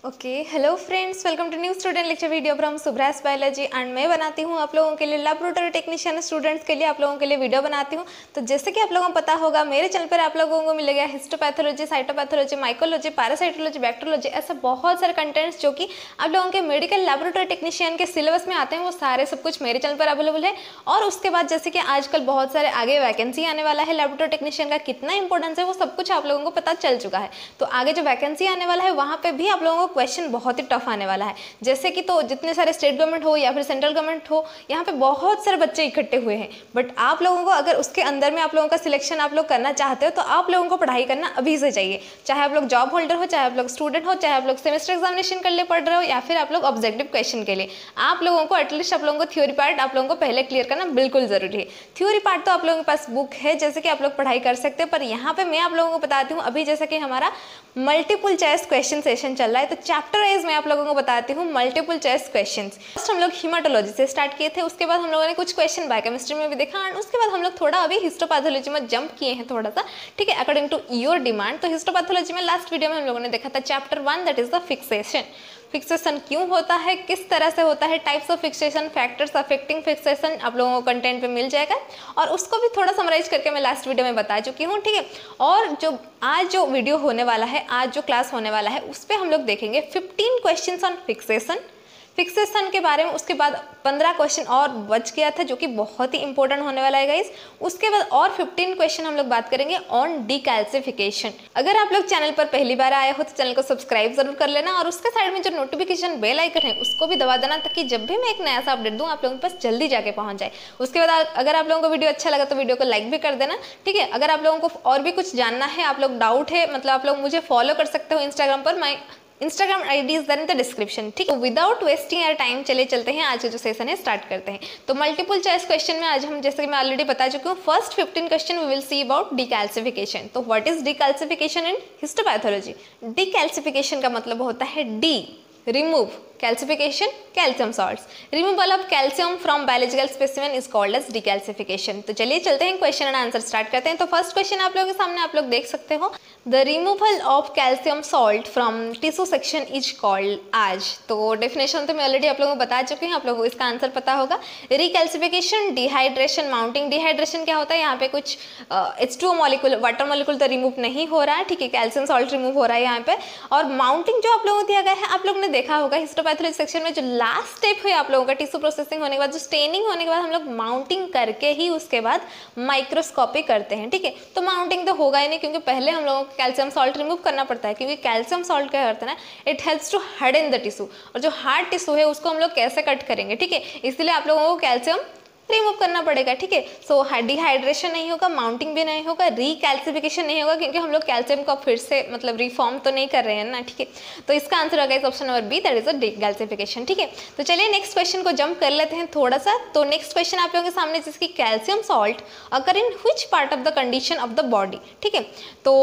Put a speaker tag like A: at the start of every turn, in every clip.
A: Okay, hello friends, welcome to new student lecture video from Subras biology. And मैं बनाती हूँ आप लोगों के लिए लैबोरेटरी टेक्नीशियन स्टूडेंट्स के लिए आप लोगों के लिए वीडियो बनाती हूँ। तो जैसे कि आप लोगों को पता होगा, मेरे चैनल पर आप लोगों को मिलेगा histopathology, cytopathology, mycology, parasitology, bacteriology, ऐसे बहुत सारे कंटेंट्स जो कि आप लोगों के मेडिकल लैबोरेटरी टेक्नीशियन के सिलेबस में आते हैं, वो सारे सब कुछ मेरे चैनल पर अवेलेबल है। और उसके बाद जैसे कि आजकल बहुत सारे आगे वैकेंसी आने वाला है, लैबोरेटरी टेक्नीशियन का कितना इंपॉर्टेंस है वो सब कुछ आप लोगों को पता चल चुका है। तो आगे जो वैकेंसी आने वाला है वहाँ पे भी आप लोगों को क्वेश्चन बहुत ही टफ आने वाला है। जैसे कि तो जितने सारे स्टेट गवर्नमेंट हो या फिर सेंट्रल गवर्नमेंट हो, यहाँ पे बहुत सारे बच्चे इकट्ठे हुए हैं। बट आप लोगों को अगर उसके अंदर में आप लोगों का सिलेक्शन आप लोग करना चाहते हो तो आप लोगों को पढ़ाई करना अभी से चाहिए। चाहे आप लोग जॉब होल्डर हो, चाहे आप लोग स्टूडेंट हो, चाहे आप लोग सेमेस्टर एग्जामिनेशन के लिए पढ़ रहे हो या फिर आप लोग ऑब्जेक्टिव क्वेश्चन के लिए, आप लोगों को एटलीस्ट आप लोगों को थ्योरी पार्ट आप लोगों को पहले क्लियर करना बिल्कुल जरूरी है। थ्योरी पार्ट तो आप लोगों के पास बुक है, जैसे कि आप लोग पढ़ाई कर सकते हैं। पर यहाँ पे मैं आप लोगों को बताती हूँ, अभी जैसे कि हमारा मल्टीपल चॉइस क्वेश्चन सेशन चल रहा है, तो चैप्टर वाइज मैं आप लोगों को बताती हूँ मल्टीपल चॉइस क्वेश्चंस। फर्स्ट हम लोग हीमाटोलॉजी से स्टार्ट किए थे, उसके बाद हम लोगों ने कुछ क्वेश्चन बायोकेमिस्ट्री में भी देखा, एंड उसके बाद हम लोग थोड़ा अभी हिस्टोपैथोलॉजी में जंप किए हैं थोड़ा सा, ठीक है, अकॉर्डिंग टू योर डिमांड। तो हिस्टोपैथोलॉजी में लास्ट वीडियो में हम लोगों ने देखा था chapter 1, that is the fixation. Fixation क्यों होता है, किस तरह से होता है, types of fixation, factors affecting fixation आप लोगों को कंटेंट पे मिल जाएगा, और उसको भी थोड़ा समराइज करके मैं लास्ट वीडियो में बता चुकी हूँ, ठीक है। और जो आज जो वीडियो होने वाला है, आज जो क्लास होने वाला है, उस पर हम लोग देखेंगे 15 क्वेश्चन ऑन फिक्सेशन के बारे में। उसके बाद 15 क्वेश्चन और बच गया था जो कि बहुत ही इंपॉर्टेंट होने वाला है गाइस। उसके बाद और 15 क्वेश्चन हम लोग बात करेंगे ऑन डीकैल्सिफिकेशन। अगर आप लोग चैनल पर पहली बार आए हो तो चैनल को सब्सक्राइब जरूर कर लेना, और उसके साइड में जो नोटिफिकेशन बेल आइकन है उसको भी दबा देना, ताकि जब भी मैं एक नया सा अपडेट दूं आप लोगों के पास जल्दी जाके पहुंच जाए। उसके बाद अगर आप लोगों को वीडियो अच्छा लगा तो वीडियो को लाइक भी कर देना, ठीक है। अगर आप लोगों को और भी कुछ जानना है, आप लोग डाउट है, मतलब आप लोग मुझे फॉलो कर सकते हो इंस्टाग्राम पर, मैं Instagram ID is there in the description, ठीक है। विदाउट वेस्टिंग आवर टाइम चले चलते हैं, आज का जो सेशन है स्टार्ट करते हैं। तो मल्टीपल चॉइस क्वेश्चन में आज हम, जैसे कि मैं ऑलरेडी बता चुकी हूँ, first 15 question we will see about decalcification. तो what is decalcification in histopathology? Decalcification का मतलब होता है de, remove, calcification, calcium salts, removal of calcium from biological specimen is called as decalcification. तो चलिए चलते हैं, क्वेश्चन एंड आंसर स्टार्ट करते हैं। तो फर्स्ट क्वेश्चन आप लोगों के सामने आप लोग देख सकते हो, the removal of calcium salt from tissue section is called आज। तो डेफिनेशन तो मैं ऑलरेडी आप लोगों को बता चुकी हूँ, आप लोगों को इसका आंसर पता होगा। रिकैल्सिफिकेशन, डिहाइड्रेशन, माउंटिंग। डिहाइड्रेशन क्या होता है, यहाँ पे कुछ H2O मॉलिक्यूल, वाटर मॉलिक्यूल तो रिमूव नहीं हो रहा है, ठीक है, कैल्शियम सॉल्ट रिमूव हो रहा है यहाँ पे। और माउंटिंग जो आप लोगों को दिया गया है, आप लोगों ने देखा होगा हिस्टोपैथोलॉजी सेक्शन में, जो लास्ट स्टेप है आप लोगों का टिश्यू प्रोसेसिंग होने के बाद, जो स्टेनिंग होने के बाद हम लोग माउंटिंग करके ही उसके बाद माइक्रोस्कोपी करते हैं, ठीक है। तो माउंटिंग तो होगा ही नहीं, क्योंकि पहले हम लोगों को कैल्शियम सॉल्ट रिमूव करना पड़ता है, क्योंकि कैल्शियम सॉल्ट क्या करता है ना, it helps to harden the tissue, और जो हार्ड टिश्यू है उसको हम लोग कैसे कट करेंगे, ठीक है, इसलिए आप लोगों को कैल्शियम रिमूव करना पड़ेगा, ठीक है। सो डिहाइड्रेशन नहीं होगा, माउंटिंग भी नहीं होगा, रिकैल्सिफिकेशन नहीं होगा, क्योंकि हम लोग कैल्शियम को फिर से मतलब रिफॉर्म तो नहीं कर रहे हैं ना, ठीक है। तो इसका आंसर होगा option number B, that is a decalcification, ठीक है। तो चलिए नेक्स्ट क्वेश्चन को जंप कर लेते हैं थोड़ा सा। तो नेक्स्ट क्वेश्चन आप लोगों के सामने, जिसकी calcium salt occur in which part of the condition of the body, ठीक है। तो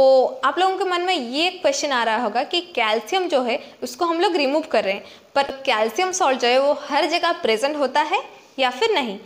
A: आप लोगों के मन में ये क्वेश्चन आ रहा होगा कि कैल्शियम जो है उसको हम लोग रिमूव कर रहे हैं, पर कैल्शियम सॉल्ट जो है वो हर जगह प्रेजेंट होता है या फिर नहीं,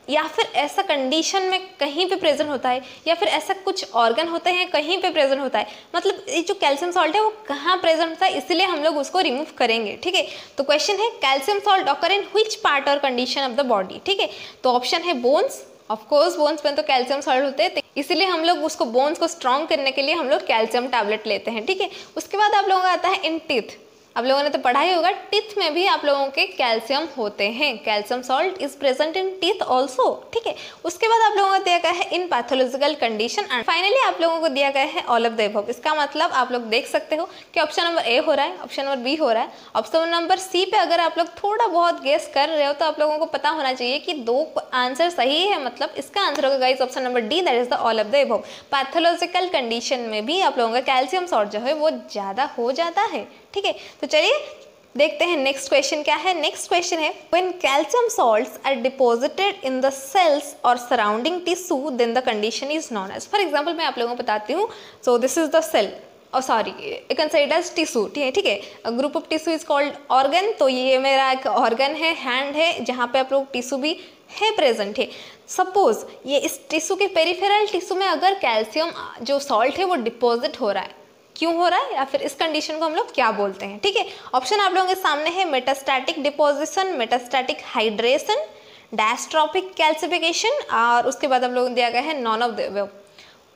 A: या फिर ऐसा कंडीशन में कहीं पे प्रेजेंट होता है, या फिर ऐसा कुछ ऑर्गन होते हैं कहीं पे प्रेजेंट होता है, मतलब ये जो कैल्शियम सॉल्ट है वो कहाँ प्रेजेंट होता है, इसलिए हम लोग उसको रिमूव करेंगे, ठीक है। तो क्वेश्चन है calcium salt occur in which part और कंडीशन ऑफ द बॉडी, ठीक है। तो ऑप्शन है बोन्स, ऑफ कोर्स बोन्स में तो कैल्शियम सॉल्ट होते हैं, इसीलिए हम लोग उसको बोन्स को स्ट्रॉन्ग करने के लिए हम लोग कैल्शियम टैबलेट लेते हैं, ठीक है। उसके बाद आप लोगों का आता है इन टीथ, आप लोगों ने तो पढ़ा ही होगा, टीथ में भी आप लोगों के कैल्शियम होते हैं, calcium salt is present in teeth also, ठीक है। उसके बाद आप लोगों को दिया गया है इन पैथोलॉजिकल कंडीशन, एंड फाइनली आप लोगों को दिया गया है ऑल ऑफ द अबव। इसका मतलब आप लोग देख सकते हो कि ऑप्शन नंबर ए हो रहा है, ऑप्शन नंबर बी हो रहा है, ऑप्शन नंबर सी पे अगर आप लोग थोड़ा बहुत गेस कर रहे हो तो आप लोगों को पता होना चाहिए कि दो आंसर सही है, मतलब इसका आंसर होगा guys option number D, that is the all of the above. Pathological condition में भी आप लोगों का कैल्शियम सॉल्ट जो है वो ज़्यादा हो जाता है, ठीक है। तो चलिए देखते हैं नेक्स्ट क्वेश्चन क्या है। नेक्स्ट क्वेश्चन है when calcium salts are deposited in the cells और surrounding tissue then the condition is known as. For example मैं आप लोगों को बताती हूँ, so this is the cell, और sorry you can say it as tissue, ठीक है। Group of tissue is called organ. तो ये मेरा एक ऑर्गन है, हैंड है, जहाँ पे आप लोग टिश्यू भी है प्रेजेंट है। सपोज ये इस टिश्यू के पेरिफेरल टिश्यू में अगर कैल्शियम जो सॉल्ट है वो डिपॉजिट हो रहा है, क्यों हो रहा है या फिर इस कंडीशन को हम लोग क्या बोलते हैं, ठीक है। ऑप्शन आप लोगों के सामने है metastatic deposition, metastatic hydration, diastrophic calcification, और उसके बाद आप लोगों को दिया गया है non of the above,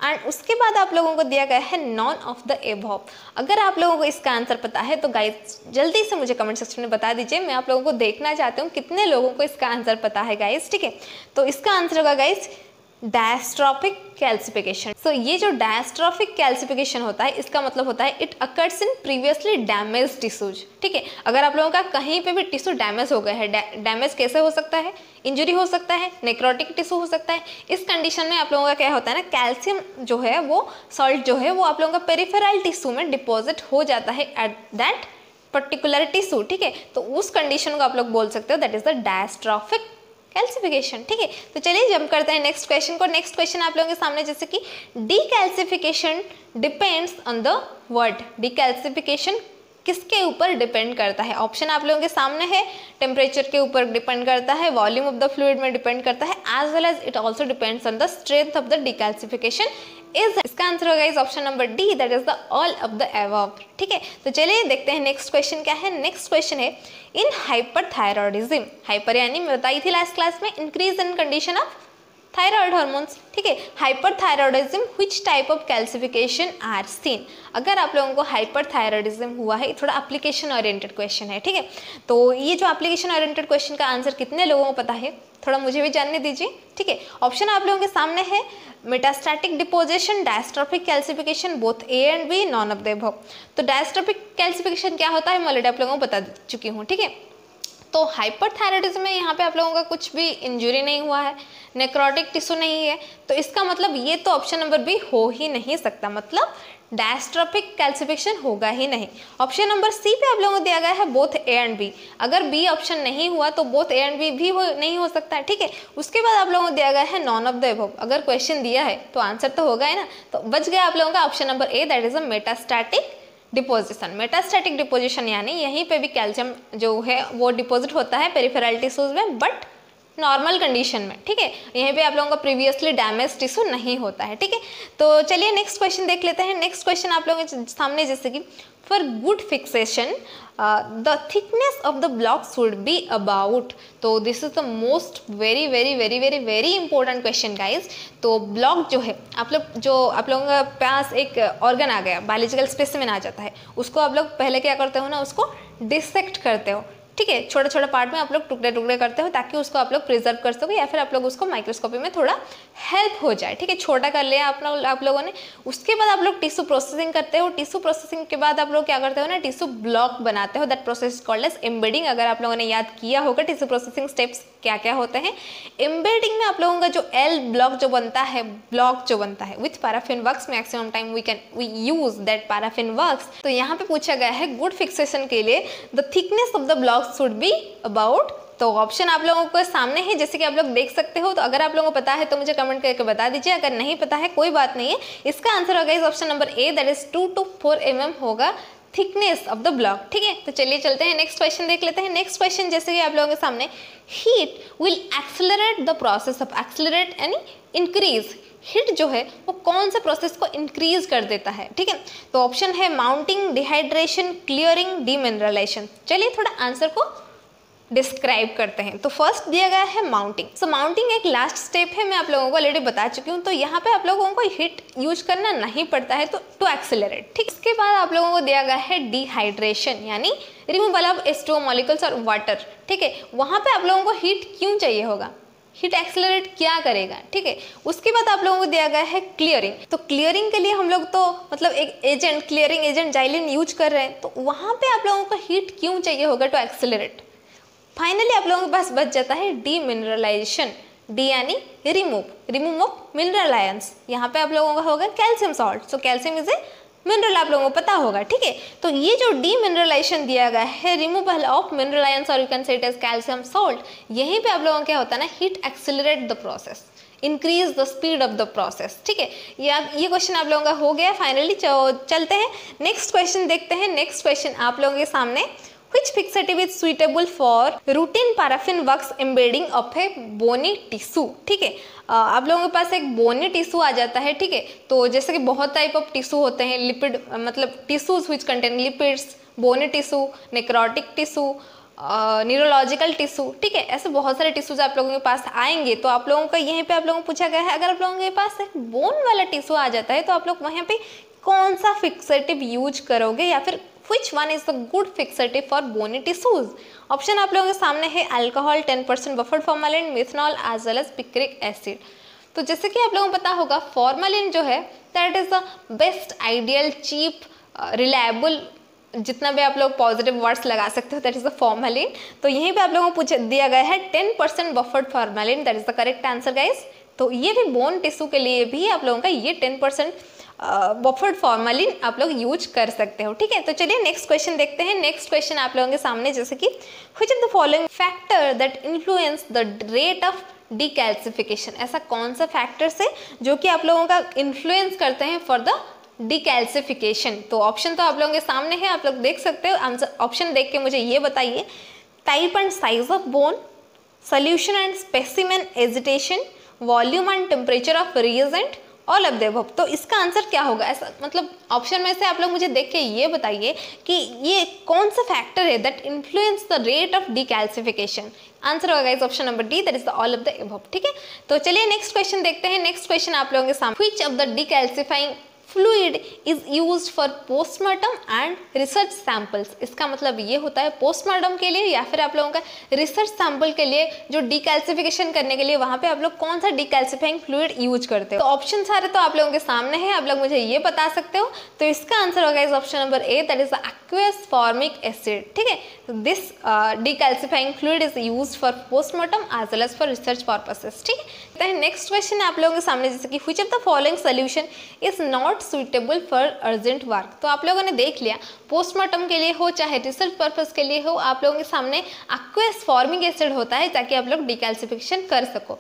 A: and उसके बाद आप लोगों को दिया गया है नॉन ऑफ द अबव। अगर आप लोगों को इसका आंसर पता है तो गाइस जल्दी से मुझे कमेंट सेक्शन में बता दीजिए, मैं आप लोगों को देखना चाहती हूँ कितने लोगों को इसका आंसर पता है गाइस, ठीक है। तो इसका आंसर होगा गाइस डायस्ट्रॉफिक कैल्सिफिकेशन। सो ये जो डायस्ट्रॉफिक कैल्सिफिकेशन होता है इसका मतलब होता है it occurs in previously damage tissues, ठीक है। अगर आप लोगों का कहीं पे भी टिश्यू डैमेज हो गया है, डैमेज कैसे हो सकता है, इंजरी हो सकता है, नेक्रोटिक टिश्यू हो सकता है, इस कंडीशन में आप लोगों का क्या होता है ना, कैल्शियम जो है वो सॉल्ट जो है वो आप लोगों का पेरिफेरल टिश्यू में डिपॉजिट हो जाता है एट दैट पर्टिकुलर टिश्यू, ठीक है। तो उस कंडीशन को आप लोग बोल सकते हो that is the diastrophic calcification, ठीक है। तो चलिए जंप करते हैं नेक्स्ट क्वेश्चन को। नेक्स्ट क्वेश्चन आप लोगों के सामने जैसे कि decalcification depends on the word, decalcification किसके ऊपर डिपेंड करता है। ऑप्शन आप लोगों के सामने है, टेम्परेचर के ऊपर डिपेंड करता है, वॉल्यूम ऑफ द फ्लूइड में डिपेंड करता है, as well as it also depends on the strength of the decalcification. इसका आंसर होगा इस option number D, that is the all of the above, ठीक है। तो चलिए देखते हैं नेक्स्ट क्वेश्चन क्या है। नेक्स्ट क्वेश्चन है इन हाइपरथायरॉयडिज्म, हाइपर यानी मैं बताई थी लास्ट क्लास में increase in condition of thyroid hormones, ठीक है। Hyperthyroidism which type of calcification are seen. अगर आप लोगों को हाइपरथायरॉयडिज्म हुआ है, थोड़ा एप्लीकेशन ओरिएंटेड क्वेश्चन है, ठीक है। तो ये जो एप्लीकेशन ओरिएंटेड क्वेश्चन का आंसर कितने लोगों को पता है, थोड़ा मुझे भी जानने दीजिए, ठीक है। ऑप्शन आप लोगों के सामने है metastatic deposition, dystrophic calcification, both A and B, none of the above. तो डायस्ट्रॉफिक कैल्सिफिकेशन क्या होता है मैं ऑलरेडी आप लोगों को बता चुकी हूँ, ठीक है। तो हाइपरथायरॉयडिज्म में यहाँ पे आप लोगों का कुछ भी इंजरी नहीं हुआ है, नेक्रोटिक टिश्यू नहीं है, तो इसका मतलब ये तो ऑप्शन नंबर बी हो ही नहीं सकता, मतलब डायस्ट्रॉफिक कैल्सिफिकेशन होगा ही नहीं। ऑप्शन नंबर सी पे आप लोगों को दिया गया है बोथ ए एंड बी, अगर बी ऑप्शन नहीं हुआ तो बोथ ए एंड बी भी नहीं हो सकता है, ठीक है। उसके बाद आप लोगों को दिया गया है नॉन ऑफ द अबव, अगर क्वेश्चन दिया है तो आंसर तो होगा ही ना, तो बच गया आप लोगों का option number A, that is a metastatic deposition. Metastatic deposition यानी यहीं पे भी कैल्शियम जो है वो डिपॉजिट होता है पेरिफेरल टिश्यूज में, बट नॉर्मल कंडीशन में, ठीक है। यहीं पे आप लोगों का प्रीवियसली डैमेज टिश्यू नहीं होता है, ठीक है। तो चलिए नेक्स्ट क्वेश्चन देख लेते हैं। नेक्स्ट क्वेश्चन आप लोगों के सामने जैसे कि for good fixation the thickness of the block should be about, तो this is the most very very very very very important question guys. तो ब्लॉक जो है आप लोगों के पास एक ऑर्गन आ गया, बायोलॉजिकल स्पेसिमेन आ जाता है, उसको आप लोग पहले क्या करते हो ना, उसको डिसेक्ट करते हो, ठीक है। छोटे छोटे पार्ट में आप लोग टुकड़े टुकड़े करते हो ताकि उसको आप लोग प्रिजर्व कर सको, या फिर आप लोग उसको माइक्रोस्कोपी में थोड़ा हेल्प हो जाए, ठीक है। छोटा कर लिया आप लोगों ने। उसके बाद आप लोग टिश्यू प्रोसेसिंग करते हो, टिश्यू प्रोसेसिंग के बाद आप लोग क्या करते हो ना, टिश्यू ब्लॉक बनाते हो, that process is called as embedding. अगर आप लोगों ने याद किया होगा टिश्यू प्रोसेसिंग स्टेप्स क्या क्या होते हैं। एम्बेडिंग में आप लोगों का जो एल ब्लॉक जो बनता है, with paraffin wax, maximum time we use that paraffin wax. तो यहाँ पे पूछा गया है गुड फिक्सेशन के लिए the thickness of the block should be about, तो ऑप्शन आप लोगों को सामने है जैसे कि आप लोग देख सकते हो। तो अगर आप लोगों को पता है तो मुझे कमेंट करके बता दीजिए, अगर नहीं पता है कोई बात नहीं है। इसका आंसर होगा इस option number A, that is 2 to 4 mm होगा थिकनेस ऑफ द ब्लॉक, ठीक है। तो चलिए चलते हैं नेक्स्ट क्वेश्चन देख लेते हैं। नेक्स्ट क्वेश्चन जैसे कि आप लोगों के सामने heat will accelerate the process of, accelerate यानी इंक्रीज, हीट जो है वो कौन सा प्रोसेस को इंक्रीज कर देता है, ठीक है। तो ऑप्शन है माउंटिंग, डिहाइड्रेशन, क्लियरिंग, डीमिनरलाइजेशन। चलिए थोड़ा आंसर को डिस्क्राइब करते हैं। तो फर्स्ट दिया गया है माउंटिंग। सो माउंटिंग एक लास्ट स्टेप है, मैं आप लोगों को ऑलरेडी बता चुकी हूँ। तो यहाँ पे आप लोगों को हीट यूज करना नहीं पड़ता है तो टू एक्सेलरेट, ठीक। इसके बाद आप लोगों को दिया गया है डिहाइड्रेशन, यानी रिमूवल ऑफ H2O मॉलिक्यूल्स और वाटर, ठीक है। वहाँ पे आप लोगों को हीट क्यों चाहिए होगा, हीट एक्सेलरेट क्या करेगा, ठीक है। उसके बाद आप लोगों को दिया गया है क्लियरिंग। तो क्लियरिंग के लिए हम लोग तो मतलब एक agent, clearing agent xylene use कर रहे हैं, तो वहाँ पे आप लोगों को हीट क्यों चाहिए होगा टू एक्सेलरेट। फाइनली आप लोगों के पास बच जाता है डीमिनरलाइजेशन, डी यानी रिमूव ऑफ मिनरल आयंस। यहाँ पे आप लोगों का होगा calcium salt, so calcium is a mineral, आप लोगों को पता होगा, ठीक है। तो ये जो डीमिनरलाइजेशन दिया गया है, रिमूवल ऑफ मिनरल आयंस और you can say it as calcium salt, यहीं पे आप लोगों को क्या होता है ना, heat accelerate the process, increase the speed of the process, ठीक है। ये क्वेश्चन आप लोगों का हो गया फाइनली। चलते हैं नेक्स्ट क्वेश्चन देखते हैं। नेक्स्ट क्वेश्चन आप लोगों के सामने Which fixative is suitable for routine paraffin wax embedding of a bony tissue? ठीक है, आप लोगों के पास एक बोनी टिश्यू आ जाता है, ठीक है, तो जैसे कि बहुत टाइप ऑफ टिश्यू होते हैं, लिपिड मतलब tissues which contain lipids, bony tissue, necrotic tissue, neurological tissue, ठीक है, ऐसे बहुत सारे टिश्यूज आप लोगों के पास आएंगे। तो आप लोगों का यहीं पे आप लोगों को पूछा गया है, अगर आप लोगों के पास एक बोन वाला टिश्यू आ जाता है तो आप लोग वहाँ पे कौन सा फिक्सेटिव यूज करोगे, या फिर which one is the good fixative for bony tissues? Option आप लोगों के सामने है alcohol, 10% buffered formalin, methanol as well as picric acid. तो जैसे कि आप लोगों को पता होगा फॉर्मेलिन जो है that is the best ideal cheap reliable, जितना भी आप लोग पॉजिटिव वर्ड्स लगा सकते हो दैट इज द फॉर्मेलिन। तो यहीं पे आप लोगों को पूछ दिया गया है 10% buffered formalin, that is the correct answer guys. तो ये भी बोन टिश्यू के लिए भी आप लोगों का ये 10% बफर्ड फॉर्मेलिन आप लोग यूज कर सकते हो, ठीक है। तो चलिए नेक्स्ट क्वेश्चन देखते हैं। नेक्स्ट क्वेश्चन आप लोगों के सामने जैसे कि which of the following factor that influence the rate of decalcification, ऐसा कौन सा फैक्टर्स है जो कि आप लोगों का इन्फ्लुएंस करते हैं फॉर द डीकैल्सिफिकेशन। तो ऑप्शन तो आप लोगों के सामने है, आप लोग देख सकते हो। आंसर ऑप्शन देख के मुझे ये बताइए, type and size of bone, solution and specimen agitation, volume and temperature of reagent, all of the above. तो इसका आंसर क्या होगा, ऐसा मतलब ऑप्शन में से आप लोग मुझे देख के ये बताइए कि ये कौन सा फैक्टर है that influence the rate of decalcification. Answer होगा इस option number D, that is the all of the above, ठीक है। तो चलिए नेक्स्ट क्वेश्चन देखते हैं। नेक्स्ट क्वेश्चन आप लोगों के सामने, which of the decalcifying fluid is used for postmortem and research samples. इसका मतलब ये होता है पोस्टमार्टम के लिए या फिर आप लोगों का रिसर्च सैंपल के लिए जो डीकैल्सिफिकेशन करने के लिए वहां पे आप लोग कौन सा डीकैल्सिफाइंग फ्लूइड यूज करते हो। तो ऑप्शन सारे तो आप लोगों के सामने है, आप लोग मुझे ये बता सकते हो। तो इसका आंसर होगा इस option number A, that is the aqueous formic acid, ठीक है। This decalcifying fluid is used for postmortem as well as for research purposes, ठीक है। नेक्स्ट क्वेश्चन आप लोगों के सामने जैसे कि which of the following solution is not suitable for urgent work. तो आप लोगों ने देख लिया पोस्टमार्टम के लिए हो चाहे रिसर्च पर्पस के लिए हो, आप लोगों के सामने एक्वस फॉर्मिक एसिड होता है ताकि आप लोग डीकैल्सिफिकेशन कर सको।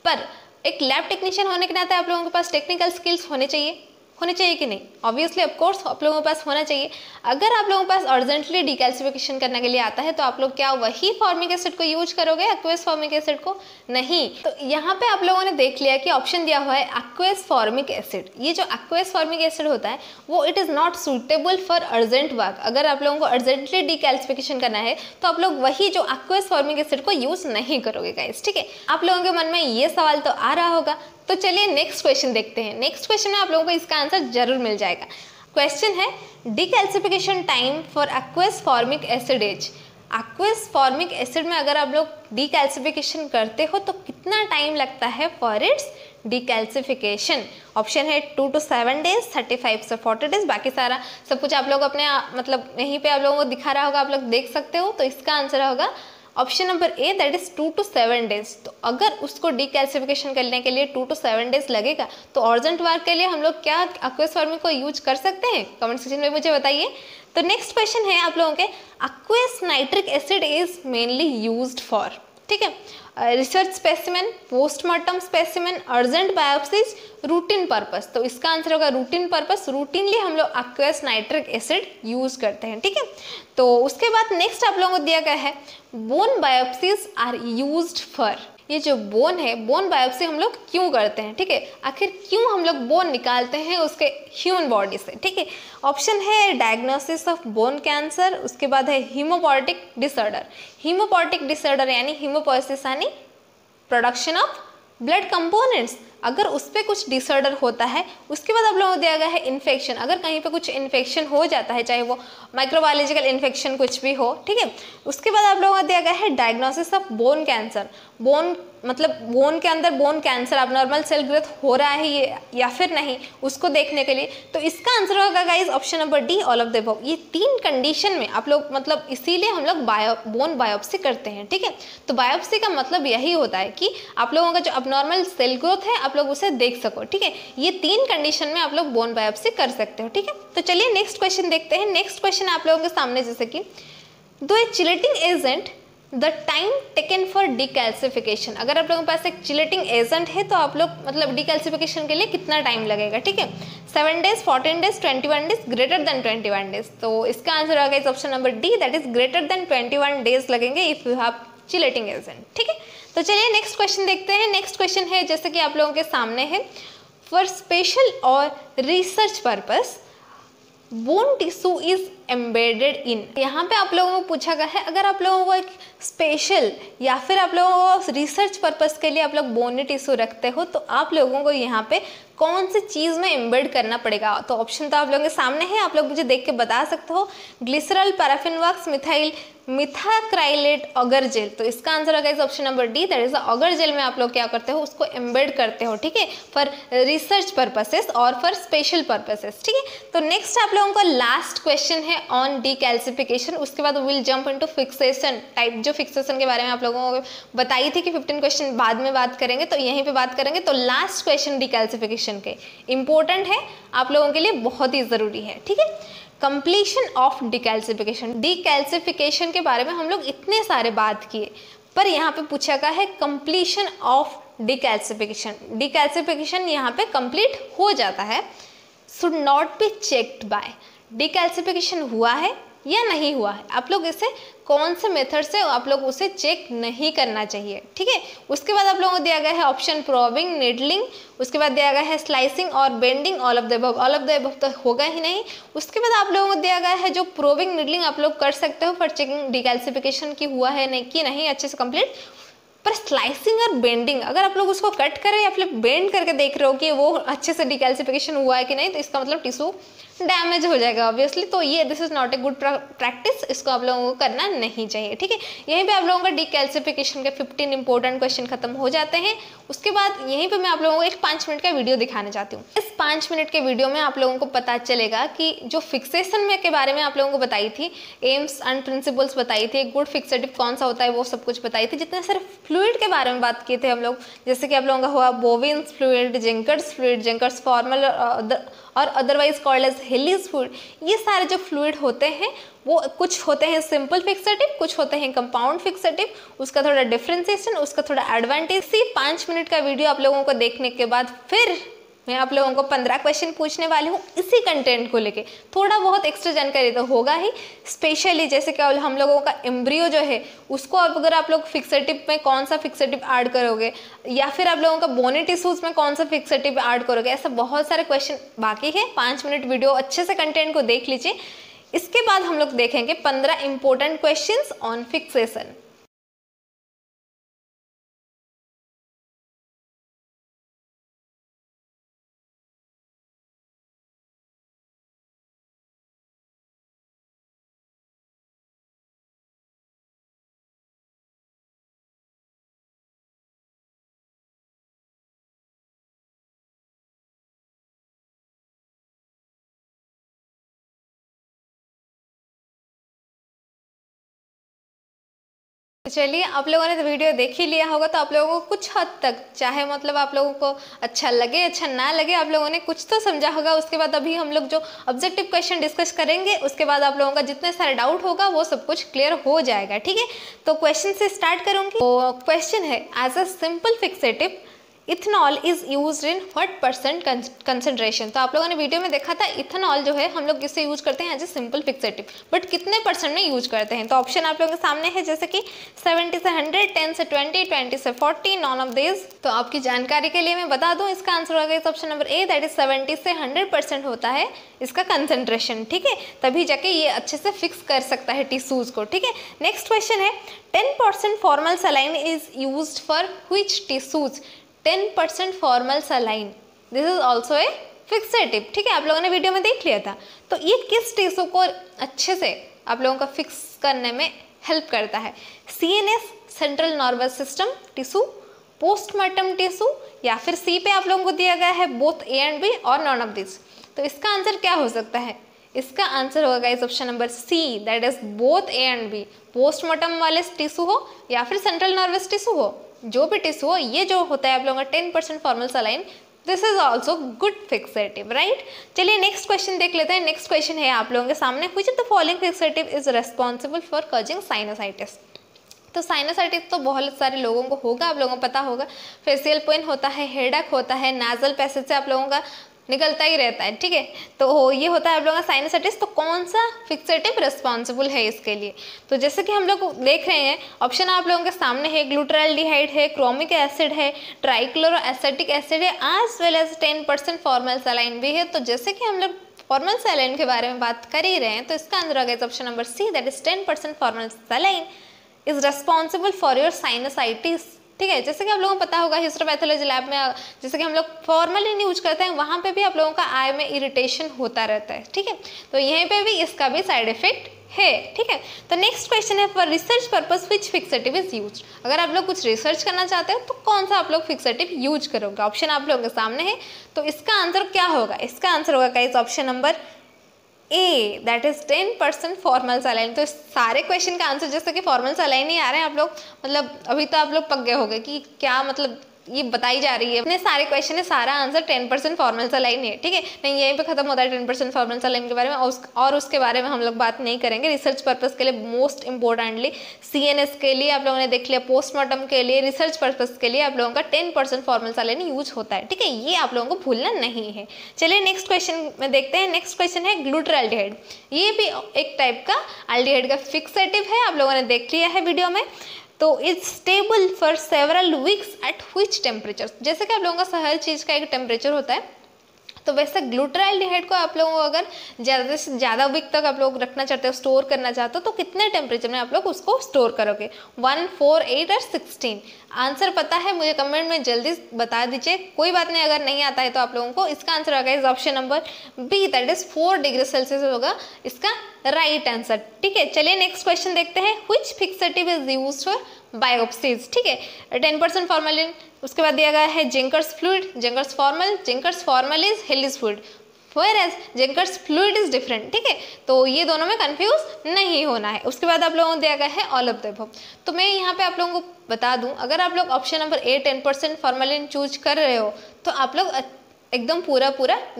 A: पर एक लैब टेक्नीशियन होने के नाते आप लोगों के पास टेक्निकल स्किल्स होने चाहिए कि नहीं? ऑब्वियसली ऑफकोर्स आप लोगों के पास होना चाहिए। अगर आप लोगों के पास अर्जेंटली डीकैल्सिफिकेशन करने के लिए आता है तो आप लोग क्या वही फॉर्मिक एसिड को यूज करोगे, एक्वस फॉर्मिक एसिड को? नहीं। तो यहाँ पे आप लोगों ने देख लिया कि ऑप्शन दिया हुआ है एक्वस फॉर्मिक एसिड। ये जो एक्वस फॉर्मिक एसिड होता है वो it is not suitable for urgent work. अगर आप लोगों को अर्जेंटली डीकैल्सिफिकेशन करना है तो आप लोग वही जो एक्वस फॉर्मिक एसिड को यूज नहीं करोगे गाइस, ठीक है। आप लोगों के मन में ये सवाल तो आ रहा होगा। तो चलिए नेक्स्ट क्वेश्चन देखते हैं। नेक्स्ट क्वेश्चन में आप लोगों को इसका आंसर जरूर मिल जाएगा। क्वेश्चन है decalcification time for aqueous formic acid is. Aqueous formic acid में अगर आप लोग डीकैल्सिफिकेशन करते हो तो कितना टाइम लगता है फॉर इट्स डीकैल्सिफिकेशन? ऑप्शन है 2 to 7 days, 35 से 40 days। बाकी सारा सब कुछ आप लोग अपने मतलब यहीं पे आप लोगों को दिखा रहा होगा, आप लोग देख सकते हो। तो इसका आंसर होगा option number A, that is 2 to 7 days। तो अगर उसको डीकैल्सिफिकेशन करने के लिए 2 to 7 days लगेगा तो अर्जेंट वर्क के लिए हम लोग क्या एक्वस फॉर्मिक को यूज कर सकते हैं? कमेंट सेक्शन में मुझे बताइए। तो नेक्स्ट क्वेश्चन है आप लोगों के, aqueous nitric acid is mainly used for, ठीक है, research specimen, postmortem specimen, urgent biopsies, routine purpose. तो इसका आंसर होगा रूटीन पर्पस। रूटीनली हम लोग एक्वस नाइट्रिक एसिड यूज करते हैं, ठीक है। तो उसके बाद नेक्स्ट आप लोगों को दिया गया है bone biopsies are used for. ये जो बोन है, बोन बायोप्सी हम लोग क्यों करते हैं, ठीक है, आखिर क्यों हम लोग बोन निकालते हैं उसके ह्यूमन बॉडी से, ठीक है। ऑप्शन है डायग्नोसिस ऑफ बोन कैंसर, उसके बाद है हीमोपोएटिक डिसऑर्डर। हीमोपोएटिक डिसऑर्डर यानी हीमोपोएसिस यानी प्रोडक्शन ऑफ ब्लड कंपोनेंट्स। अगर उस पर कुछ डिसऑर्डर होता है, उसके बाद आप लोगों को दिया गया है इन्फेक्शन। अगर कहीं पे कुछ इन्फेक्शन हो जाता है, चाहे वो माइक्रोबायोलॉजिकल इन्फेक्शन कुछ भी हो, ठीक है, उसके बाद आप लोगों को दिया गया है diagnosis of bone cancer. Bone मतलब बोन के अंदर bone cancer abnormal cell growth हो रहा है ये या फिर नहीं, उसको देखने के लिए। तो इसका आंसर होगा guys option number D, all of the above. ये 3 कंडीशन में आप लोग मतलब इसीलिए हम लोग बोन बायोप्सी करते हैं, ठीक है। तो बायोप्सी का मतलब यही होता है कि आप लोगों का जो अबनॉर्मल सेल ग्रोथ है आप लोग उसे देख सको, ठीक है। ये 3 कंडीशन में आप लोग बोन बायोप्सी कर सकते हो, ठीक है। तो चलिए नेक्स्ट क्वेश्चन देखते हैं। नेक्स्ट क्वेश्चन आप लोगों के सामने जैसे कि दो a chelating agent the time taken for decalcification. अगर आप लोगों के पास एक चिलेटिंग एजेंट है तो आप लोग मतलब डिकैल्सिफिकेशन के लिए कितना टाइम लगेगा, ठीक है। 7 days, 14 days, 21 days, greater than 21 days। तो इसका आंसर आ गया option number D, that is greater than 21 days लगेंगे if you have chelating agent, ठीक है। तो चलिए नेक्स्ट क्वेश्चन देखते हैं। नेक्स्ट क्वेश्चन है जैसे कि आप लोगों के सामने है, फॉर स्पेशल और research purpose bone tissue is embedded in. यहाँ पे आप लोगों को पूछा गया है, अगर आप लोगों को एक स्पेशल या फिर आप लोगों को रिसर्च पर्पस के लिए आप लोग बोनी टिश्यू रखते हो तो आप लोगों को यहाँ पे कौन सी चीज़ में एम्बेड करना पड़ेगा। तो ऑप्शन तो आप लोगों के सामने है, आप लोग मुझे देख के बता सकते हो। Glycerol, paraffin wax, methyl methacrylate, agar gel. तो इसका आंसर होगा इस option number D, that is agar gel में आप लोग क्या करते हो, उसको एम्बेड करते हो, ठीक है, फॉर रिसर्च पर्पसेस और फॉर स्पेशल पर्पसेस, ठीक है। तो नेक्स्ट आप लोगों का लास्ट क्वेश्चन है ऑन डिकैल्सिफिकेशन। उसके बाद will jump into fixation type. जो फिक्सेशन के बारे में आप लोगों को बताई थी कि 15 क्वेश्चन बाद में बात करेंगे, तो यहीं पे बात करेंगे। तो लास्ट क्वेश्चन डिकैल्सिफिकेशन के इंपॉर्टेंट है, आप लोगों के लिए बहुत ही ज़रूरी है, ठीक है। Completion of decalcification. डिकैल्सिफिकेशन के बारे में हम लोग इतने सारे बात किए, पर यहाँ पे पूछा गया है कंप्लीशन ऑफ डिकैल्सिफिकेशन। डिकैल्सिफिकेशन यहाँ पे कंप्लीट हो जाता है, should not be checked by. Decalcification हुआ है या नहीं हुआ है, आप लोग इसे कौन से मेथड से आप लोग उसे चेक नहीं करना चाहिए, ठीक है। उसके बाद आप लोगों को दिया गया है ऑप्शन प्रोबिंग, नीडलिंग, उसके बाद दिया गया है स्लाइसिंग और bending, all of the above. All of the above तो होगा ही नहीं। उसके बाद आप लोगों को दिया गया है जो प्रोबिंग, नीडलिंग आप लोग कर सकते हो फॉर चेकिंग डिकैल्सिफिकेशन की हुआ है नहीं कि नहीं अच्छे से कंप्लीट। पर स्लाइसिंग और बेंडिंग अगर आप लोग उसको कट करें या फिर बेंड करके देख रहे हो कि वो अच्छे से डिकैल्सिफिकेशन हुआ है कि नहीं, तो इसका मतलब टिश्यू डैमेज हो जाएगा ऑब्वियसली। तो ये this is not a good practice, इसको आप लोगों को करना नहीं चाहिए, ठीक है। यहीं पे आप लोगों का डिकैल्सिफिकेशन के 15 इंपॉर्टेंट क्वेश्चन खत्म हो जाते हैं। उसके बाद यहीं पे मैं आप लोगों को एक 5 मिनट का वीडियो दिखाने चाहती हूँ। इस 5 मिनट के वीडियो में आप लोगों को पता चलेगा कि जो फिक्सेशन में के बारे में आप लोगों को बताई थी, एम्स एंड प्रिंसिपल्स बताई थी, गुड फिक्सेटिव कौन सा होता है वो सब कुछ बताई थी। जितने सारे फ्लूइड के बारे में बात किए थे हम लोग, जैसे कि आप लोगों का हुआ Bouin's fluid, Zenker's fluid, Zenker's formal और otherwise called as Helly's fluid. ये सारे जो फ्लूइड होते हैं वो कुछ होते हैं सिंपल फिक्सेटिव, कुछ होते हैं कंपाउंड फिक्सेटिव, उसका थोड़ा डिफरेंशिएशन, उसका थोड़ा एडवांटेज। सी 5 मिनट का वीडियो आप लोगों को देखने के बाद फिर मैं आप लोगों को 15 क्वेश्चन पूछने वाली हूँ इसी कंटेंट को लेके। थोड़ा बहुत एक्स्ट्रा जानकारी तो होगा ही, स्पेशली जैसे कि हम लोगों का एम्ब्रियो जो है उसको अगर आप लोग फिक्सेटिव में कौन सा फिक्सेटिव ऐड करोगे, या फिर आप लोगों का बोनी टिश्यूज में कौन सा फिक्सेटिव ऐड करोगे, ऐसा बहुत सारे क्वेश्चन बाकी है। 5 मिनट वीडियो अच्छे से कंटेंट को देख लीजिए। इसके बाद हम लोग देखेंगे 15 इंपॉर्टेंट क्वेश्चंस ऑन फिक्सेशन। चलिए, आप लोगों ने तो वीडियो देख ही लिया होगा, तो आप लोगों को कुछ हद तक, चाहे मतलब आप लोगों को अच्छा लगे अच्छा ना लगे, आप लोगों ने कुछ तो समझा होगा। उसके बाद अभी हम लोग जो ऑब्जेक्टिव क्वेश्चन डिस्कस करेंगे, उसके बाद आप लोगों का जितने सारे डाउट होगा वो सब कुछ क्लियर हो जाएगा, ठीक है। तो क्वेश्चन से स्टार्ट करूँगी। तो क्वेश्चन है, as a simple fixative ethanol is used in what percent concentration. तो आप लोगों ने वीडियो में देखा था इथेनॉल जो है हम लोग इसे यूज करते हैं as a simple fixative, but कितने परसेंट में यूज करते हैं। तो ऑप्शन आप लोगों के सामने है, जैसे कि 70 से 100, 10 से 20, 20 से 40, नॉन ऑफ दिस। तो आपकी जानकारी के लिए मैं बता दूं, इसका आंसर होगा इस option number A, that is 70 से 100% होता है इसका कंसंट्रेशन, ठीक है। तभी जाके ये अच्छे से फिक्स कर सकता है टिश्यूज को, ठीक है। नेक्स्ट क्वेश्चन है, 10% formal saline is used for which tissues. 10% formal saline, this is also a fixative, ठीक है। आप लोगों ने वीडियो में देख लिया था। तो ये किस टिश्यू को अच्छे से आप लोगों का फिक्स करने में हेल्प करता है। CNS, central nervous system tissue, postmortem tissue, या फिर सी पे आप लोगों को दिया गया है बोथ ए एंड बी और नॉन ऑफ दिस। तो इसका आंसर क्या हो सकता है, इसका आंसर होगा इस option number C, that is both A and B. Postmortem वाले टिश्यू हो या फिर सेंट्रल नर्वस टिश्यू हो, जो भी टिश्यू हो, ये जो होता है आप लोगों का 10% formal saline, this is also good fixative, right. चलिए नेक्स्ट क्वेश्चन देख लेते हैं। नेक्स्ट क्वेश्चन है आप लोगों के सामने, which of the following fixative is responsible for causing sinusitis. तो साइनसाइटिस तो बहुत सारे लोगों को होगा, आप लोगों को पता होगा। फेशियल पेन होता है, हेडेक होता है, नाजल पैसेज से आप लोगों का निकलता ही रहता है, ठीक है। तो ये होता है आप लोगों का साइनसाइटिस। तो कौन सा फिक्सेटिव रिस्पॉन्सिबल है इसके लिए? तो जैसे कि हम लोग देख रहे हैं ऑप्शन आप लोगों के सामने है, ग्लूटाराल्डिहाइड है, क्रोमिक एसिड है, ट्राइक्लोरो एसिटिक एसिड है, as well as 10% formal saline भी है। तो जैसे कि हम लोग फॉर्मल सलाइन के बारे में बात कर ही रहे हैं, तो इसका आंसर आ गया option number C, that is 10% formal saline is responsible for your sinusitis, ठीक है। जैसे कि आप लोगों को पता होगा हिस्टोपैथोलॉजी लैब में जैसे कि हम लोग फॉर्मलिन यूज करते हैं, वहाँ पे भी आप लोगों का आई में इरिटेशन होता रहता है, ठीक है। तो यहीं पे भी इसका भी साइड इफेक्ट है, ठीक है। तो नेक्स्ट क्वेश्चन है, for research purpose which fixative is use. अगर आप लोग कुछ रिसर्च करना चाहते हो तो कौन सा आप लोग फिक्सेटिव यूज करोगे? ऑप्शन आप लोगों के सामने है, तो इसका आंसर क्या होगा? इसका आंसर होगा guys option number A, that is 10% formal saline. तो इस सारे क्वेश्चन का आंसर जैसे कि फॉर्मल सलाइन ही आ रहे हैं, आप लोग मतलब अभी तो आप लोग पक गए होंगे कि क्या मतलब ये बताई जा रही है। इतने सारे क्वेश्चन है, सारा आंसर 10% फॉर्मल सलाइन है, ठीक है। नहीं, यहीं पे खत्म होता है 10% फॉर्मल सलाइन के बारे में, और उसके बारे में हम लोग बात नहीं करेंगे। रिसर्च पर्पस के लिए मोस्ट इंपॉर्टेंटली CNS के लिए आप लोगों ने देख लिया, पोस्टमार्टम के लिए, रिसर्च पर्पस के लिए आप लोगों का 10% फॉर्मल सलाइन यूज होता है, ठीक है। ये आप लोगों को भूलना नहीं है। चलिए नेक्स्ट क्वेश्चन में देखते हैं। नेक्स्ट क्वेश्चन है ग्लूटाराल्डिहाइड। ये भी एक टाइप का एल्डिहाइड का फिक्सेटिव है, आप लोगों ने देख लिया है वीडियो में। तो it's stable for several weeks at which temperature. जैसे कि आप लोगों का हर चीज़ का एक टेम्परेचर होता है, तो वैसे ग्लूटाराल्डिहाइड को आप लोगों को अगर ज़्यादा से ज़्यादा वीक तक आप लोग रखना चाहते हो, स्टोर करना चाहते हो, तो कितने टेम्परेचर में आप लोग उसको स्टोर करोगे? 1, 4, 8 और 16? आंसर पता है मुझे कमेंट में जल्दी बता दीजिए, कोई बात नहीं, अगर नहीं आता है तो आप लोगों को। इसका आंसर आ गया option number B, that is 4 degree Celsius होगा इसका राइट आंसर, ठीक है। चलिए नेक्स्ट क्वेश्चन देखते हैं। Which fixative is used for biopsies, ठीक है। 10% फॉर्मलिन, उसके बाद दिया गया है Zenker's fluid, Zenker's formal, Zenker's formal is Helly's fluid, whereas Zenker's fluid is different, ठीक है। तो ये दोनों में कंफ्यूज नहीं होना है। उसके बाद आप लोगों को दिया गया है ऑल ऑफ द अबव। तो मैं यहाँ पे आप लोगों को बता दूं, अगर आप लोग ऑप्शन नंबर ए 10% फॉर्मलिन चूज कर रहे हो तो आप लोग एकदम पूरा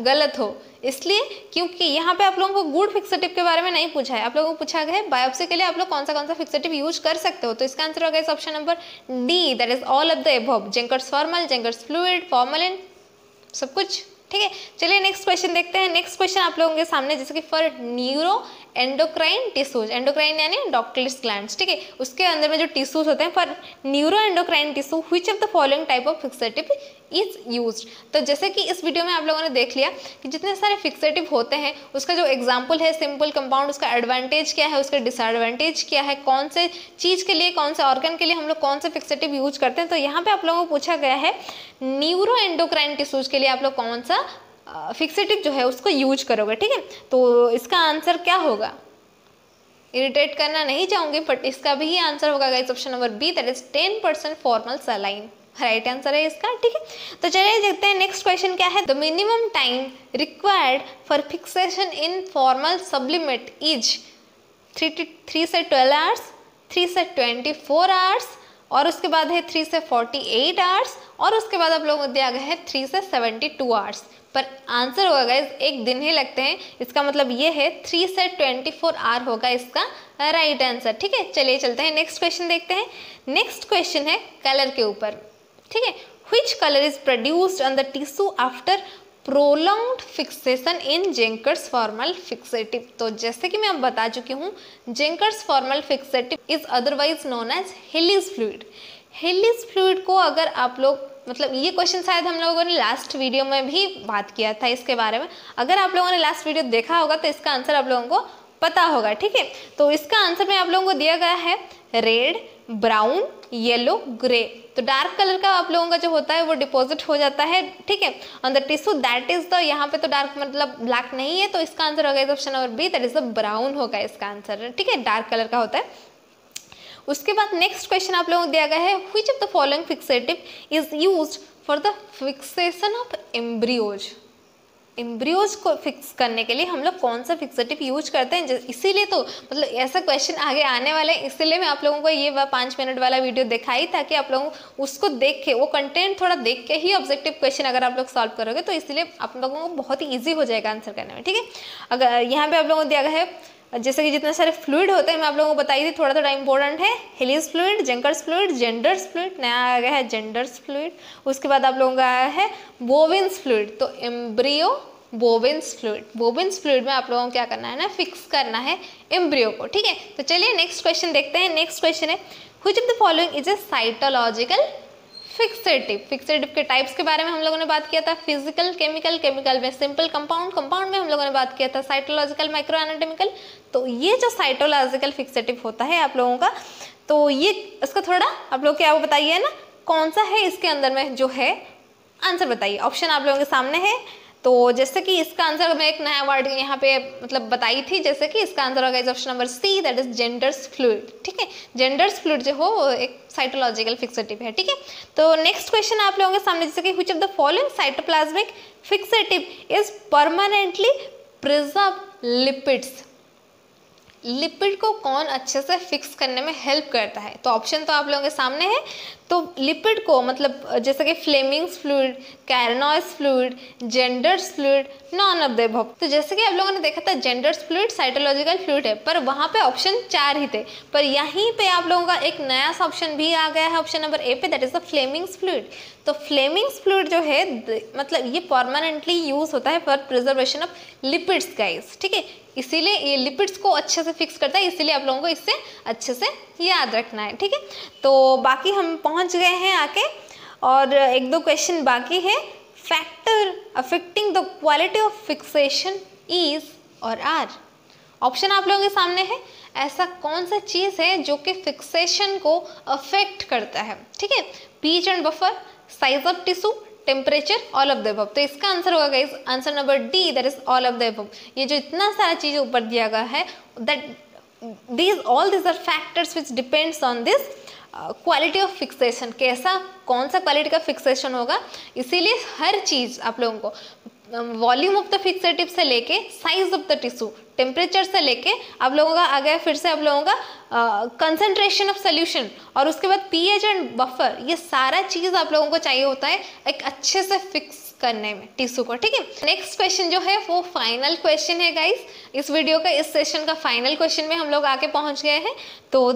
A: गलत हो। इसलिए क्योंकि यहाँ पे आप लोगों को गुड फिक्सेटिव के बारे में नहीं पूछा है, आप लोगों को पूछा गया है बायोप्सी के लिए आप लोग कौन सा फिक्सेटिव यूज कर सकते हो। तो इसका आंसर होगा option number D, that is all of the above, Zenker's formal, Zenker's fluid, formalin, सब कुछ, ठीक है। चलिए नेक्स्ट क्वेश्चन देखते हैं। नेक्स्ट क्वेश्चन आप लोगों के सामने जैसे कि for neuro endocrine tissues, endocrine यानी डॉक्टिलिस ग्लैंड्स, ठीक है, उसके अंदर में जो टिश्यूज होते हैं, for neuro endocrine tissue which of the following type of fixative is used. तो जैसे कि इस वीडियो में आप लोगों ने देख लिया कि जितने सारे फिक्सेटिव होते हैं उसका जो एग्जाम्पल है सिंपल कंपाउंड, उसका एडवांटेज क्या है, उसका डिसएडवांटेज क्या है, कौन से चीज़ के लिए, कौन से ऑर्गन के लिए हम लोग कौन से फिक्सेटिव यूज करते हैं। तो यहाँ पे आप लोगों को पूछा गया है न्यूरो एंडोक्राइन टिश्यूज के लिए आप लोग कौन सा फिक्सेटिव जो है उसको यूज करोगे, ठीक है। तो इसका आंसर क्या होगा? इरिटेट करना नहीं चाहूंगी, बट इसका भी आंसर होगा guys option number B, that is 10% formal saline, right answer है इसका, ठीक है। तो चलिए देखते हैं नेक्स्ट क्वेश्चन क्या है। The minimum time required for fixation in formal sublimate is 3 से 12 आवर्स, 3 से 24 आवर्स, और उसके बाद है 3 से 48 आवर्स, और उसके बाद आप लोगों को दिया गया है 3 से 72 आवर्स। पर आंसर होगा गाइस एक दिन ही लगते हैं, इसका मतलब ये है 3 से 24 आवर होगा इसका राइट आंसर, ठीक है। चलिए चलते हैं नेक्स्ट क्वेश्चन देखते हैं। नेक्स्ट क्वेश्चन है कलर के ऊपर, ठीक है। Which colour is produced on the tissue after prolonged fixation in Zenker's formal fixative. तो जैसे कि मैं अब बता चुकी हूँ, Zenker's formal fixative is otherwise known as Helly's fluid. Helly's fluid को अगर आप लोग मतलब ये क्वेश्चन शायद हम लोगों ने लास्ट वीडियो में भी बात किया था इसके बारे में, अगर आप लोगों ने लास्ट वीडियो देखा होगा तो इसका आंसर आप लोगों को पता होगा, ठीक है। तो इसका आंसर में आप लोगों को दिया गया है रेड, ब्राउन, येलो, ग्रे। तो डार्क कलर का आप लोगों का जो होता है वो डिपॉजिट हो जाता है, ठीक है, on the tissue, that is the, यहाँ पे तो डार्क मतलब ब्लैक नहीं है, तो इसका आंसर होगा option number B, that is the brown होगा इसका आंसर, ठीक है, डार्क कलर का होता है। उसके बाद नेक्स्ट क्वेश्चन आप लोगों को दिया गया है which of the following fixative is used for the fixation of embryos. Embryos को फिक्स करने के लिए हम लोग कौन सा फिक्सेटिव यूज करते हैं, इसीलिए तो मतलब ऐसा क्वेश्चन आगे आने वाला है, इसलिए मैं आप लोगों को ये 5 मिनट वाला वीडियो दिखाई ताकि आप लोगों उसको देख के, वो कंटेंट थोड़ा देख के ही ऑब्जेक्टिव क्वेश्चन अगर आप लोग सॉल्व करोगे तो इसलिए आप लोगों को बहुत ही ईजी हो जाएगा आंसर करने में, ठीक है। अगर यहाँ पे आप लोगों को दिया गया है जैसे कि जितने सारे फ्लूइड होते हैं मैं आप लोगों को बताई थी, थोड़ा इंपॉर्टेंट है। Helios fluid, Zenker's fluid, Zenker's fluid, नया आ गया है जेंडर्स फ्लूइड। उसके बाद आप लोगों का आया है बोविन्स फ्लूइड, तो एम्ब्रियो बोविन्स फ्लूइड। बोविन्स फ्लूइड में आप लोगों को क्या करना है ना, फिक्स करना है एम्ब्रियो को, ठीक है। तो चलिए नेक्स्ट क्वेश्चन देखते हैं। नेक्स्ट क्वेश्चन है which of the following is a cytological fixative. Fixative के टाइप्स के बारे में हम लोगों ने बात किया था, फिजिकल, केमिकल, केमिकल में सिंपल, कंपाउंड, कंपाउंड में हम लोगों ने बात किया था साइटोलॉजिकल, माइक्रो एनाटॉमिकल। तो ये जो साइटोलॉजिकल फिक्सेटिव होता है आप लोगों का, तो ये इसका थोड़ा आप लोग क्या वो बताइए ना, कौन सा है इसके अंदर में जो है, आंसर बताइए। ऑप्शन आप लोगों के सामने है। तो जैसे कि इसका आंसर मैं एक नया वर्ड यहाँ पे मतलब बताई थी, जैसे कि इसका आंसर होगा option number C, that is Zenker's fluid, ठीक है। जेंडर्स फ्लूइड जो हो वो एक साइटोलॉजिकल फिक्सेटिव है, ठीक है। तो नेक्स्ट क्वेश्चन आप लोगों के सामने, जैसे कि which of the following cytoplasmic fixative is permanently preserve lipids. Lipid को कौन अच्छे से फिक्स करने में हेल्प करता है, तो ऑप्शन तो आप लोगों के सामने है। तो लिपिड को मतलब जैसे कि Flemming's fluid, Carnoy's fluid, Zenker's fluid, none of the above. तो जैसे कि आप लोगों ने देखा था जेंडर्स फ्लूइड साइटोलॉजिकल फ्लूइड है, पर वहाँ पे ऑप्शन 4 ही थे, पर यहीं पे आप लोगों का एक नया सा ऑप्शन भी आ गया है ऑप्शन नंबर ए पे, that is the Fleming's fluid. तो फ्लेमिंग्स फ्लूइड जो है मतलब ये परमानेंटली यूज होता है for preservation of lipids guys, ठीक है। इसीलिए ये लिपिड्स को अच्छे से फिक्स करता है, इसीलिए आप लोगों को इससे अच्छे से याद रखना है, ठीक है। तो बाकी हम पहुंच गए हैं आके, और एक दो क्वेश्चन बाकी है। Factor affecting the quality of fixation is और आर। ऑप्शन आप लोगों के सामने है। ऐसा कौन सा चीज़ है जो कि फिक्सेशन को अफेक्ट करता है, ठीक है। PH and buffer, size of tissue, temperature, all of the above. तो इसका आंसर होगा guys answer number D, that is all of the above. ये जो इतना सारा चीज ऊपर दिया गया है, that all this are factors which depends on this quality of fixation. कैसा कौन सा क्वालिटी का फिक्सेशन होगा, इसीलिए हर चीज आप लोगों को वॉल्यूम ऑफ द फिक्सेटिव से लेके size of the tissue, temperature से लेके आप लोगों का आ गया फिर से आप लोगों का कंसंट्रेशन ऑफ सोल्यूशन, और उसके बाद पीएच एंड बफर, ये सारा चीज आप लोगों को चाहिए होता है एक अच्छे से फिक्स करने में टिश्यू को, ठीक है। नेक्स्ट क्वेश्चन जो है वो फाइनल क्वेश्चन है गाइस, इस वीडियो का इस सेशन का फाइनल क्वेश्चन में हम लोग आके पहुंच गए हैं। तो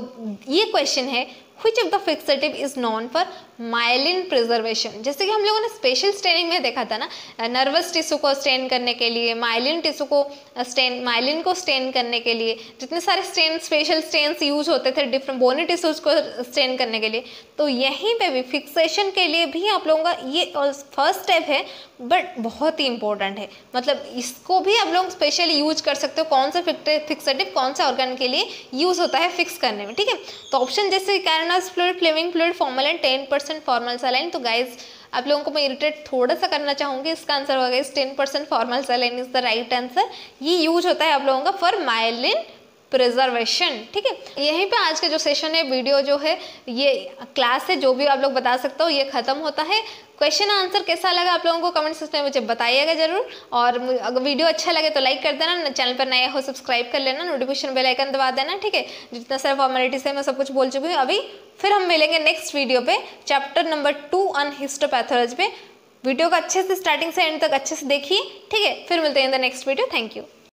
A: ये क्वेश्चन है which of the fixative is known for myelin preservation। जैसे कि हम लोगों ने स्पेशल स्टेनिंग में देखा था ना, नर्वस टिश्यू को स्टेन करने के लिए, माइलिन टिश्यू को माइलिन को स्टेन करने के लिए जितने सारे स्टेन स्पेशल स्टेन्स यूज होते थे डिफरेंट बोनी टिश्यूज को स्टेन करने के लिए, तो यहीं पे भी फिक्सेशन के लिए भी आप लोगों का ये फर्स्ट स्टेप है, बट बहुत ही इंपॉर्टेंट है। मतलब इसको भी आप लोग स्पेशली यूज कर सकते हो, कौन सा फिक्सेटिव कौन सा ऑर्गन के लिए यूज होता है फिक्स करने में, ठीक है। तो ऑप्शन जैसे Carnoy's fluid, Flemming fluid, formalin, 10% formal saline. तो गाइज आप लोगों को मैं इरिटेट थोड़ा सा करना चाहूँगी, इसका आंसर होगा guys 10% formal saline is the right answer. ये यूज होता है आप लोगों का फॉर माइलिन प्रिजर्वेशन, ठीक है। यहीं पे आज का जो सेशन है, वीडियो जो है, ये क्लास है, जो भी आप लोग बता सकते हो, ये खत्म होता है। क्वेश्चन आंसर कैसा लगा आप लोगों को कमेंट सेक्शन में मुझे बताइएगा जरूर, और अगर वीडियो अच्छा लगे तो लाइक कर देना, चैनल पर नए हो सब्सक्राइब कर लेना, नोटिफिकेशन बेल आइकन दबा देना, ठीक है। जितना सारा फॉर्मेलिटीज है मैं सब कुछ बोल चुकी हूँ अभी। फिर हम मिलेंगे नेक्स्ट वीडियो पे चैप्टर नंबर 2 ऑन हिस्टोपैथोलॉजी पे। वीडियो को अच्छे से स्टार्टिंग से एंड तक अच्छे से देखिए, ठीक है। फिर मिलते हैं in the next video. Thank you.